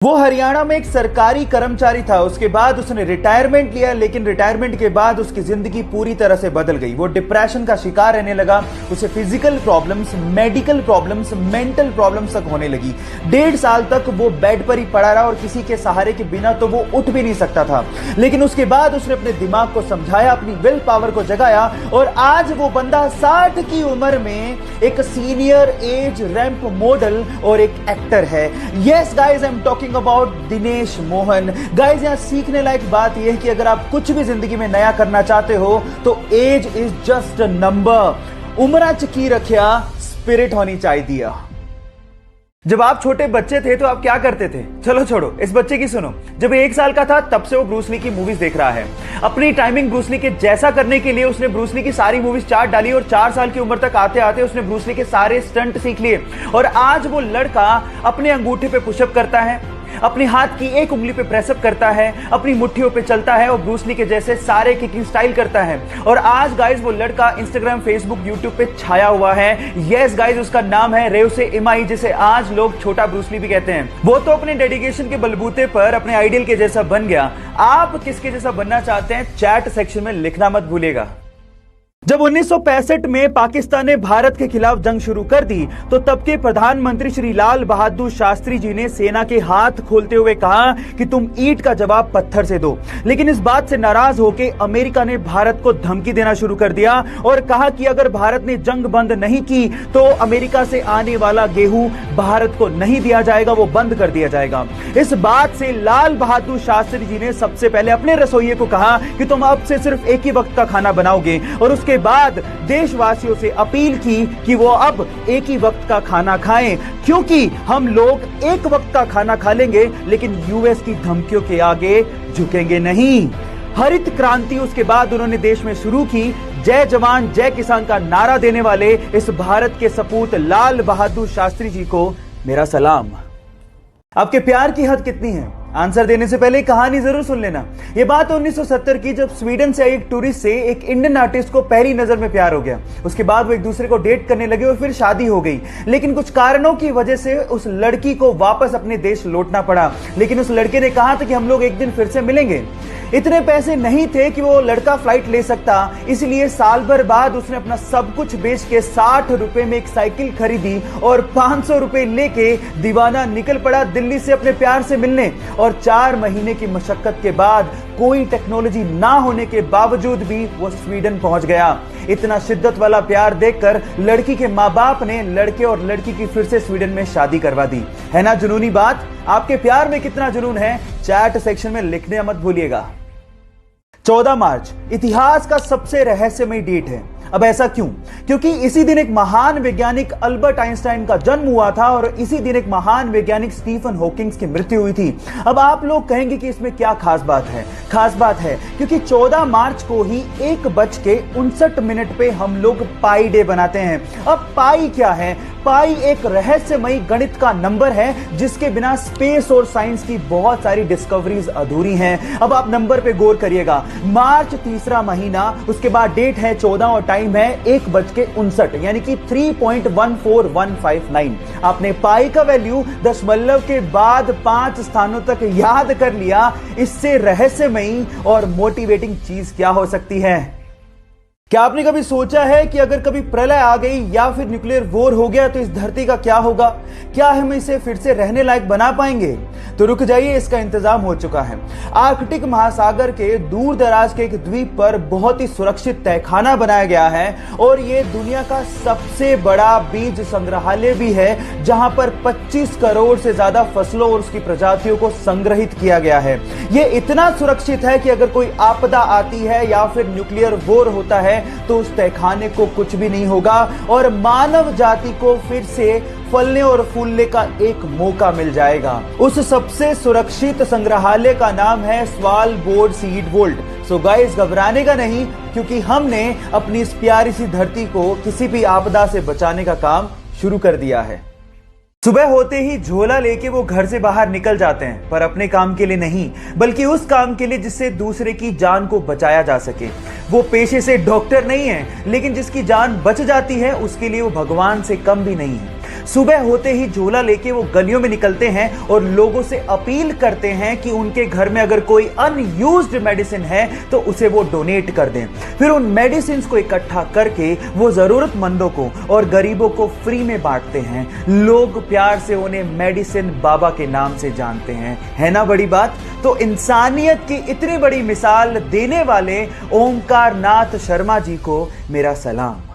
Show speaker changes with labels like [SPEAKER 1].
[SPEAKER 1] वो हरियाणा में एक सरकारी कर्मचारी था। उसके बाद उसने रिटायरमेंट लिया, लेकिन रिटायरमेंट के बाद उसकी जिंदगी पूरी तरह से बदल गई। वो डिप्रेशन का शिकार रहने लगा। उसे physical problems, medical problems, mental problems तक होने लगी। 1.5 साल तक वो बेड पर ही पड़ा रहा और किसी के सहारे के बिना तो वो उठ भी नहीं सकता था। लेकिन उसके बाद उसने अपने दिमाग को समझाया, अपनी विल पावर को जगाया और आज वो बंदा 60 की उम्र में एक सीनियर एज रैंप मॉडल और एक एक्टर है। Yes guys, I am talking about Dinesh Mohan. Guys, यहां सीखने लायक बात यह है कि अगर आप कुछ भी जिंदगी में नया करना चाहते हो तो age is just a number. उम्र की रखिया, स्पिरिट होनी चाहिए। जब आप छोटे बच्चे थे तो आप क्या करते थे? चलो छोड़ो, इस बच्चे की सुनो। जब 1 साल का था तब से वो ब्रूस ली की मूवीज देख रहा है। अपनी टाइमिंग ब्रूस ली के जैसा करने के लिए उसने ब्रूस ली की सारी मूवीज चार्ट डाली और 4 साल की उम्र तक आते आते उसने ब्रूस ली के सारे स्टंट सीख लिए। और आज वो लड़का अपने अंगूठे पे पुशअप करता है, अपने हाथ की एक उंगली पे प्रेसअप करता है, अपनी मुट्ठियों पे चलता है और ब्रूस ली के जैसे सारे किकिंग स्टाइल करता है। और आज गाइस वो लड़का इंस्टाग्राम, फेसबुक, यूट्यूब पे छाया हुआ है। यस गाइस, उसका नाम है रेवसे इमाई, जिसे आज लोग छोटा ब्रूस ली भी कहते हैं। वो तो अपने डेडिकेशन के बलबूते पर अपने आइडियल के जैसा बन गया। आप किसके जैसा बनना चाहते हैं? चैट सेक्शन में लिखना मत भूलिएगा। जब 1965 में पाकिस्तान ने भारत के खिलाफ जंग शुरू कर दी तो तब के प्रधानमंत्री श्री लाल बहादुर शास्त्री जी ने सेना के हाथ खोलते हुए कहा कि तुम ईंट का जवाब पत्थर से दो। लेकिन इस बात से नाराज होकर अमेरिका ने भारत को धमकी देना शुरू कर दिया और कहा कि अगर भारत ने जंग बंद नहीं की तो अमेरिका से आने वाला गेहूं भारत को नहीं दिया जाएगा, वो बंद कर दिया जाएगा। इस बात से लाल बहादुर शास्त्री जी ने सबसे पहले अपने रसोइये को कहा कि तुम अब से सिर्फ एक ही वक्त का खाना बनाओगे और उसके बाद देशवासियों से अपील की कि वो अब एक ही वक्त का खाना खाएं, क्योंकि हम लोग एक वक्त का खाना खा लेंगे लेकिन यूएस की धमकियों के आगे झुकेंगे नहीं। हरित क्रांति उसके बाद उन्होंने देश में शुरू की। जय जवान जय किसान का नारा देने वाले इस भारत के सपूत लाल बहादुर शास्त्री जी को मेरा सलाम। आपके प्यार की हद कितनी है? आंसर देने से पहले कहानी जरूर सुन लेना। यह बात 1970 की, जब स्वीडन से एक टूरिस्ट से एक इंडियन आर्टिस्ट को पहली नजर में प्यार हो गया। उसके बाद वो एक दूसरे को डेट करने लगे और फिर शादी हो गई। लेकिन कुछ कारणों की वजह से उस लड़की को वापस अपने देश लौटना पड़ा। लेकिन उस लड़के ने कहा था कि हम लोग एक दिन फिर से मिलेंगे। इतने पैसे नहीं थे कि वो लड़का फ्लाइट ले सकता, इसलिए साल भर बाद उसने अपना सब कुछ बेच के 60 रुपए में एक साइकिल खरीदी और 500 रुपए लेके दीवाना निकल पड़ा दिल्ली से अपने प्यार से मिलने। और 4 महीने की मशक्कत के बाद, कोई टेक्नोलॉजी ना होने के बावजूद भी वो स्वीडन पहुंच गया। इतना शिद्दत वाला प्यार देखकर लड़की के माँ बाप ने लड़के और लड़की की फिर से स्वीडन में शादी करवा दी। है ना जुनूनी बात? आपके प्यार में कितना जुनून है? चैट सेक्शन में लिखने मत भूलिएगा। 14 मार्च इतिहास का सबसे रहस्यमय डेट है। अब ऐसा क्यों? क्योंकि इसी दिन एक महान वैज्ञानिक अल्बर्ट आइंस्टाइन का जन्म हुआ था और इसी दिन एक महान वैज्ञानिक स्टीफन हॉकिंग्स की मृत्यु हुई थी। अब आप लोग कहेंगे कि इसमें क्या खास बात है? खास बात है क्योंकि 14 मार्च को ही 1:59 पे हम लोग पाई डे बनाते हैं। अब पाई क्या है? पाई एक रहस्यमयी गणित का नंबर है जिसके बिना स्पेस और साइंस की बहुत सारी डिस्कवरीज अधूरी हैं। अब आप नंबर पे गौर करिएगा। मार्च तीसरा महीना, उसके बाद डेट है 14 और टाइम है 1:59, यानी कि 3.14159। आपने पाई का वैल्यू दशमलव के बाद 5 स्थानों तक याद कर लिया। इससे रहस्यमयी और मोटिवेटिंग चीज क्या हो सकती है? क्या आपने कभी सोचा है कि अगर कभी प्रलय आ गई या फिर न्यूक्लियर वॉर हो गया तो इस धरती का क्या होगा? क्या हम इसे फिर से रहने लायक बना पाएंगे? तो रुक जाइए, इसका इंतजाम हो चुका है। आर्कटिक महासागर के दूर दराज के एक द्वीप पर बहुत ही सुरक्षित तहखाना बनाया गया है और यह दुनिया का सबसे बड़ा बीज संग्रहालय भी है, जहां पर 25 करोड़ से ज्यादा फसलों और उसकी प्रजातियों को संग्रहित किया गया है। यह इतना सुरक्षित है कि अगर कोई आपदा आती है या फिर न्यूक्लियर वॉर होता है तो उस तहखाने को कुछ भी नहीं होगा और मानव जाति को फिर से फलने और फूलने का एक मौका मिल जाएगा। उस सबसे सुरक्षित संग्रहालय का नाम है स्वालबोर्ड सीड वोल्ट। सो गाइस, घबराने का नहीं, क्योंकि हमने अपनी इस प्यारी सी धरती को किसी भी आपदा से बचाने का काम शुरू कर दिया है। सुबह होते ही झोला लेके वो घर से बाहर निकल जाते हैं, पर अपने काम के लिए नहीं, बल्कि उस काम के लिए जिससे दूसरे की जान को बचाया जा सके। वो पेशे से डॉक्टर नहीं है, लेकिन जिसकी जान बच जाती है उसके लिए वो भगवान से कम भी नहीं है। सुबह होते ही झोला लेके वो गलियों में निकलते हैं और लोगों से अपील करते हैं कि उनके घर में अगर कोई अनयूज्ड मेडिसिन है तो उसे वो डोनेट कर दें। फिर उन मेडिसिन को इकट्ठा करके वो जरूरतमंदों को और गरीबों को फ्री में बांटते हैं। लोग प्यार से उन्हें मेडिसिन बाबा के नाम से जानते हैं। है ना बड़ी बात? तो इंसानियत की इतनी बड़ी मिसाल देने वाले ओमकार नाथ शर्मा जी को मेरा सलाम।